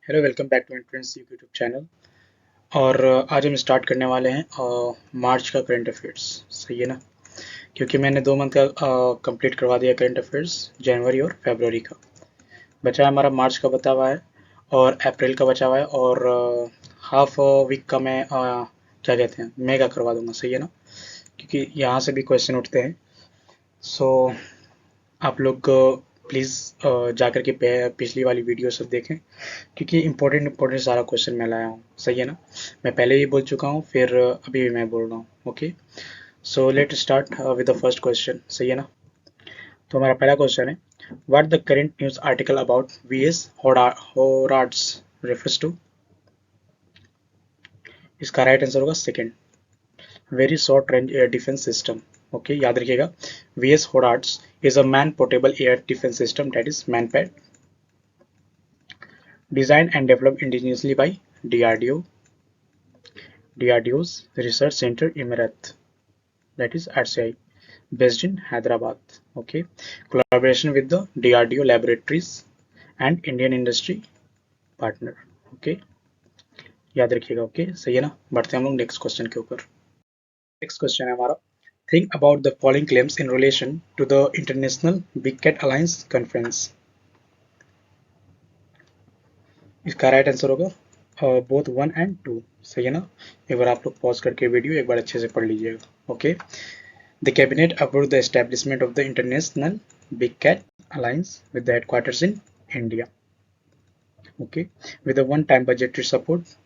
Hello welcome back to entrance YouTube channel. और आज हम स्टार्ट करने वाले हैं मार्च का करंट अफेयर्स। सही है ना? क्योंकि मैंने 2 मंथ का कंप्लीट करवा दिया करंट अफेयर्स, जनवरी और फरवरी का। बचा है हमारा मार्च का बता हुआ है और अप्रैल का बचा हुआ है और हाफ वीक का मैं क्या कहते हैं मई का करवा दूंगा। सही है ना? क्योंकि यहाँ से भी क्वेश्चन उठते हैं। सो आप लोग प्लीज़ जा कर के पिछली वाली वीडियो सब देखें, क्योंकि इम्पोर्टेंट इम्पोर्टेंट सारा क्वेश्चन मैं लाया हूँ। सही है ना? मैं पहले ही बोल चुका हूँ, फिर अभी भी मैं बोल रहा हूँ। Okay, so let start with the first question. सही है ना? तो हमारा पहला क्वेश्चन है, what the current news article about VSHORADS refers to. इसका राइट आंसर होगा second, very short range air defence system. Okay, याद रखिएगा, VSHORADS is a man portable air defense system, that is manpad, designed and developed indigenously by DRDO's Research Center Emirath, that is RCI, based in Hyderabad. Okay, collaboration with the DRDO laboratories and Indian industry partner. Okay, याद रखिएगा। Okay, सही है ना? बढ़ते हैं हम लोग next question के ऊपर। नेक्स्ट क्वेश्चन है हमारा, think about the following claims in relation to the international big cat alliance conference. इसका राइट आंसर होगा बोथ 1 and 2। सही है ना? एक बार आप लोग पॉज करके वीडियो एक बार अच्छे से पढ़ लीजिएगा। Okay, the cabinet approved the establishment of the International Big Cat Alliance with the headquarters in India. Okay, with a one-time budgetary support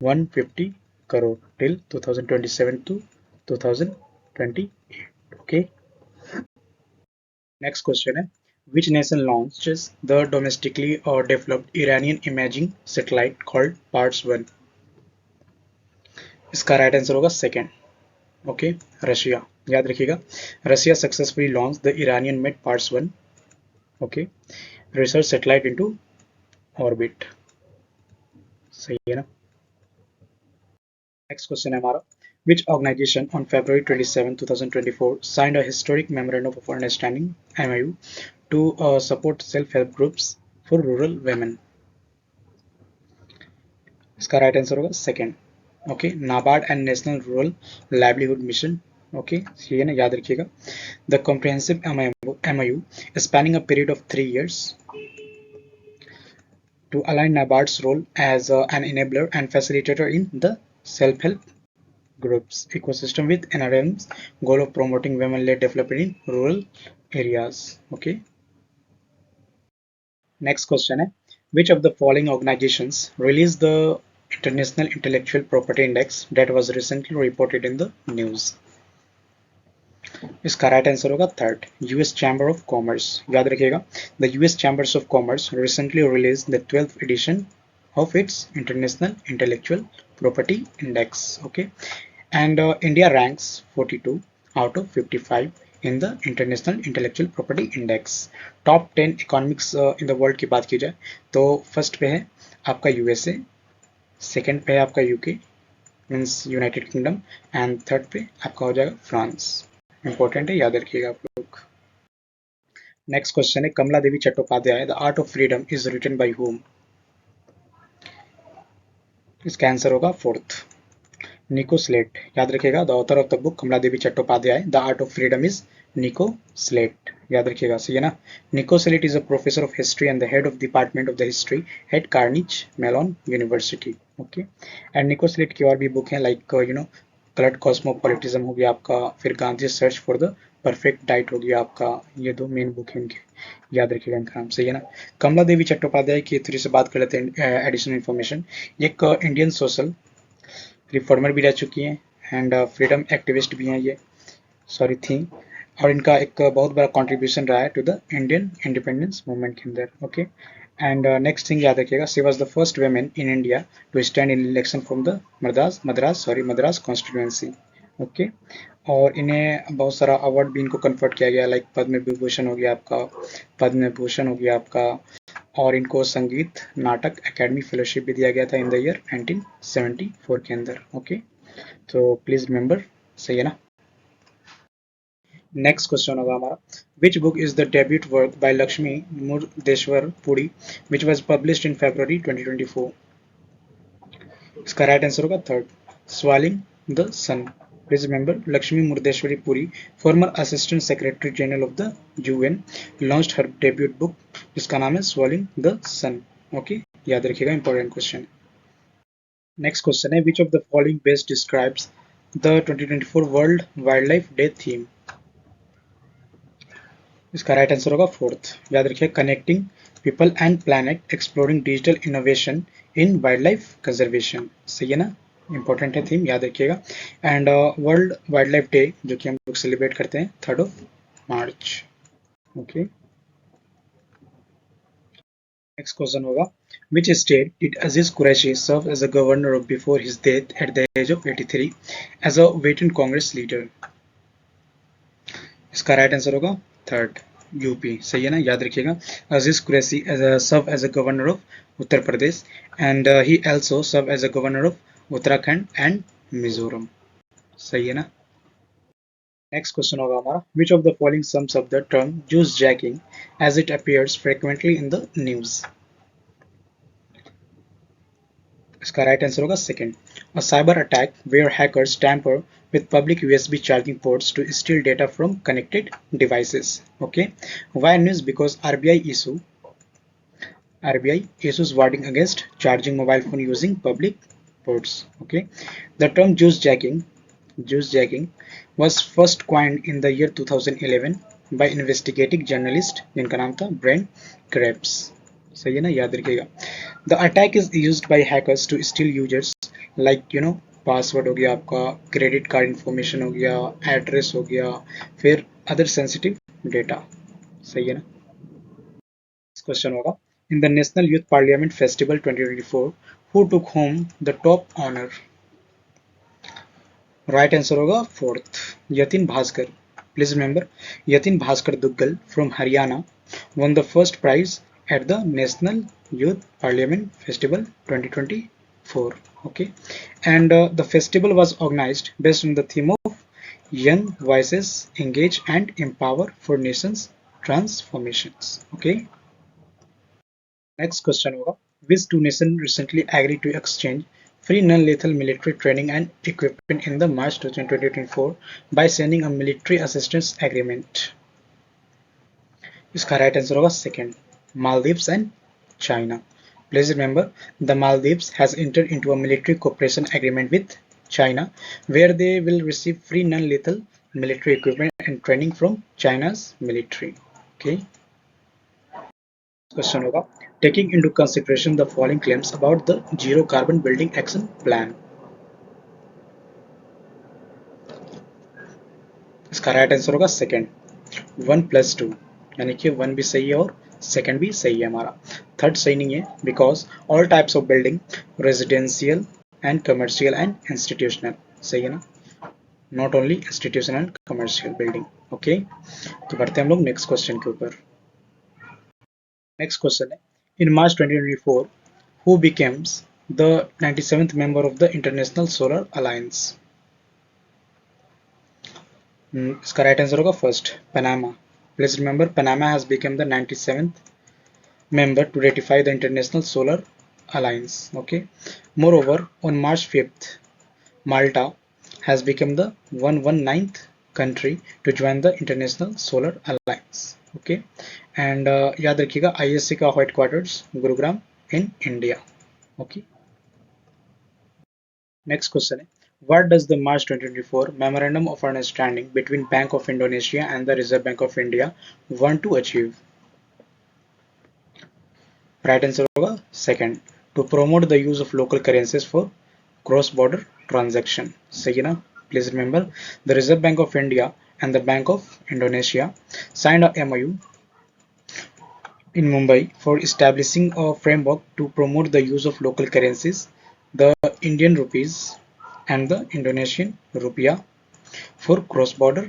150 crore till 2027 to 2028. Okay. Next question है, which nation launches the domestically or developed Iranian imaging satellite called Parts 1? इसका right answer होगा second. Okay, Russia. याद रखिएगा, Russia successfully launch the Iranian made Parts 1 okay research satellite into orbit. सही है ना? Next question है हमारा, which organization on February 27, 2024 signed a historic memorandum of understanding MOU to support self-help groups for rural women? इसका right answer होगा second. Okay, NABARD and national rural livelihood mission. Okay, ये है ना, याद रखिएगा, the comprehensive MOU spanning a period of 3 years to align NABARD's role as an enabler and facilitator in the self-help groups ecosystem with NRM's goal of promoting women-led development in rural areas. Okay. Next question है, which of the following organizations released the International Intellectual Property Index that was recently reported in the news? इसका right answer होगा third, US chamber of commerce. याद रखिएगा, the US chambers of commerce recently release the 12th edition of its International Intellectual Property Index. Okay, and India ranks 42 out of 55 in the International Intellectual Property Index. Top 10 economics in the world की बात की जाए तो first पे है आपका USA, second पे है आपका UK means United kingdom, and third पे आपका हो जाएगा फ्रांस। इंपॉर्टेंट है, याद रखिएगा आप लोग। नेक्स्ट क्वेश्चन है, Kamala Devi Chattopadhyay the art of freedom is written by whom. इसका आंसर होगा फोर्थ, निको स्लेट। याद रखिएगा, the author of the book Kamala Devi Chattopadhyay the art of freedom is Nico Slate. याद रखिएगा, सही है ना? Nico Slate is a professor of history and the head of department of the history at Carnegie Mellon university. Okay, and Nico Slate की और भी book है, like कलर्ट कॉस्मोपॉलिटिज्म हो गया आपका, फिर Gandhi search for the perfect diet हो गया आपका। ये 2 मेन बुक है इनके, याद रखिएगा इनका नाम। सही है ना? कमला देवी चट्टोपाध्याय की थ्री से बात कर लेते हैं एडिशनल इन्फॉर्मेशन। एक इंडियन सोशल रिफॉर्मर भी रह चुकी हैं एंड फ्रीडम एक्टिविस्ट भी हैं ये, सॉरी थी, और इनका एक बहुत बड़ा कंट्रीब्यूशन रहा है to the Indian independence movement के अंदर। ओके, एंड नेक्स्ट थिंग याद रखिएगा, she was the first women in India to stand in election from the Madras constituency. Okay, और इन्हें बहुत सारा अवार्ड भी इनको कन्फर्ट किया गया, लाइक पद्म विभूषण हो गया आपका, पद्म भूषण हो गया आपका, और इनको संगीत नाटक एकेडमी फेलोशिप भी दिया गया था इन द ईयर 1974 के अंदर। ओके, तो प्लीज रिमेंबर। सही है ना? नेक्स्ट क्वेश्चन होगा हमारा, which book is the debut work by Lakshmi Murdeshwar Puri which was published in February 2024? इसका राइट आंसर होगा third, swallowing the sun. Please remember Lakshmi Murdeshwari Puri, former assistant secretary general of the UN, launched her debut book जिसका नाम है स्वालिंग the sun. Okay, याद रखिएगा, important question. Next question है, which of the following best describes the 2024 world wild life day theme? इसका right answer होगा fourth, याद रखिए, connecting people and planet exploring digital innovation in wild life conservation. सही है ना, इंपॉर्टेंट है theme, याद रखिएगा। And world wild life day जो कि हम लोग सेलिब्रेट करते हैं 3rd of March। Okay, next question होगा, which state did Aziz Qureshi serve as a governor of before his death at the age of 83 as a vet Congress leader? इसका right answer होगा third, UP. सही है ना, याद रखिएगा, Aziz Qureshi serve as a governor of Uttar Pradesh and he also serve as a governor of Uttarakhand and Mizoram. सही है ना। नेक्स्ट क्वेश्चन होगा हमारा, which of the following sums up the term juice jacking as it appears frequently in the news? इसका right answer होगा second, a cyber attack where hackers tamper with public USB charging ports to steal data from connected devices. Okay, why news? Because RBI issues warning against charging mobile phone using public ports. Okay, the term juice jacking was first coined in the year 2011 by investigative journalist जिनका नाम था brain Krebs. सही है ना, याद रखिएगा। The attack is used by hackers to steal users like password हो गया, आपका क्रेडिट कार्ड इंफॉर्मेशन हो गया, एड्रेस हो गया, फिर अदर सेंसिटिव डेटा। सही है ना। क्वेश्चन होगा, in the national youth parliament festival 2024 who took home the top honour? Right answer होगा fourth, Yatin Bhaskar. Please remember, Yatin Bhaskar Duggal from Haryana won the first prize at the National Youth Parliament Festival 2024. Okay, and the festival was organized based on the theme of Young Voices Engage and Empower for Nations Transformations. Okay, next question होगा, which two nations recently agreed to exchange free non-lethal military training and equipment in the March 2024 by signing a military assistance agreement? इसका right answer होगा second, Maldives and China. Please remember, the Maldives has entered into a military cooperation agreement with China, where they will receive free non-lethal military equipment and training from China's military. Okay. Question होगा, taking into consideration the following claims about the Zero Carbon Building Action Plan. इसका right answer होगा second, 1+2, यानी कि 1 भी सही है और second भी सही है हमारा। थर्ड सही नहीं है, because all types of building residential and commercial and institutional. सही है ना, not only institutional and commercial building. Okay, तो बढ़ते हैं हम लोग नेक्स्ट क्वेश्चन के ऊपर। नेक्स्ट क्वेश्चन है, इन मार्च 2024 who becomes the 97th member of the International Solar Alliance? इसका राइट आंसर होगा first, Panama. Please remember, Panama has become the 97th member to ratify the International Solar Alliance. Okay. Moreover, on March 5th, Malta has become the 119th country to join the International Solar Alliance. Okay. And याद रखिएगा, ISC का headquarters Gurugram in India. Okay. Next question है, what does the March 2024 Memorandum of Understanding between Bank of Indonesia and the Reserve Bank of India want to achieve? Right answer होगा second, to promote the use of local currencies for cross-border transaction. सही है ना? Please remember, the Reserve Bank of India and the Bank of Indonesia signed a MOU in Mumbai for establishing a framework to promote the use of local currencies, the Indian rupees and the Indonesian rupiah, for cross-border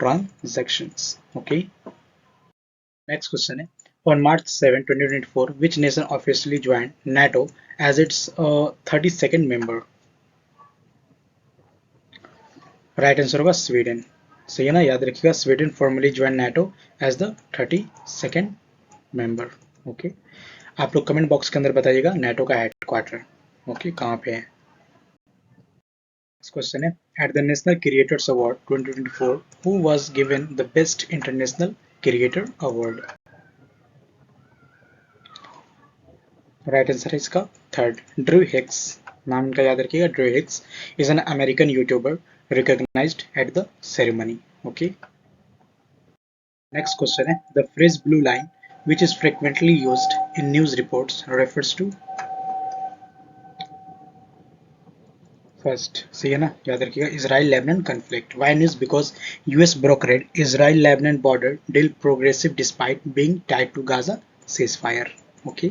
transactions. Okay. Next question है, on March 7, 2024, which nation officially joined NATO as its 32nd member? Right answer होगा Sweden. सही है ना, याद रखिएगा Sweden formally join NATO as the 32nd member. Okay, आप लोग comment box के अंदर बताइएगा नाटो का हेडक्वार्टर ओके कहाँ पे है। क्वेश्चन है at the national creators award 2024 who was given the best international creator award. Right answer है इसका थर्ड, ड्रू हिक्स। नाम इनका याद रखिएगा, Drew Hicks is an American YouTuber recognised at the ceremony. Okay, next question है the phrase blue line which is frequently used in news reports refers to। First सही है ना, याद रखिएगा Israel Lebanon conflict. Why news because US ब्रोकरेड Israel Lebanon border deal progressive despite being tied to Gaza cease fire. Okay,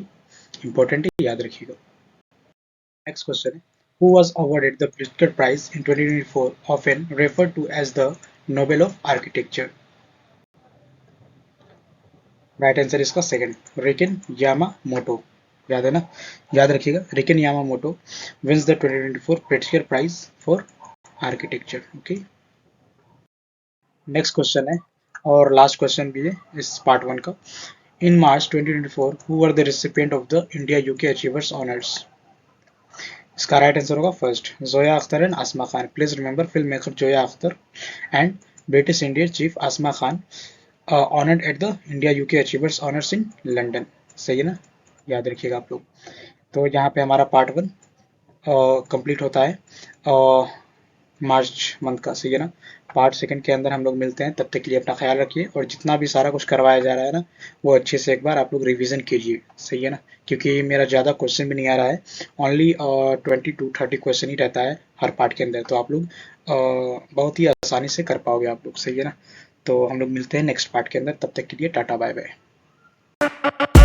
important है, याद रखिएगा। Next question है who was awarded the Pritzker prize in 2024 often referred to as the Nobel of architecture. Right answer इसका second, Riken Yamamoto. याद है ना, याद रखिएगा Riken Yamamoto wins the 2024 Pritzker prize for architecture. Okay, next question है और last question भी है इस पार्ट वन का। इन मार्च 2024 who were the recipient of the India UK achievers honours. इसका राइट आंसर होगा first Zoya Akhtar and Asma Khan. Please remember film maker Zoya Akhtar and British Indian chief Asma Khan honoured at the India UK achievers honours in London. सही है ना, याद रखिएगा आप लोग। तो यहाँ पे हमारा पार्ट वन कंप्लीट होता है मार्च मंथ का। सही है ना, पार्ट सेकंड के अंदर हम लोग मिलते हैं, तब तक के लिए अपना ख्याल रखिए और जितना भी सारा कुछ करवाया जा रहा है ना वो अच्छे से एक बार आप लोग रिवीजन कीजिए। सही है ना, क्योंकि मेरा ज़्यादा क्वेश्चन भी नहीं आ रहा है, ओनली 20 to 30 क्वेश्चन ही रहता है हर पार्ट के अंदर, तो आप लोग बहुत ही आसानी से कर पाओगे आप लोग। सही है ना, तो हम लोग मिलते हैं नेक्स्ट पार्ट के अंदर, तब तक के लिए टाटा बाय बाय।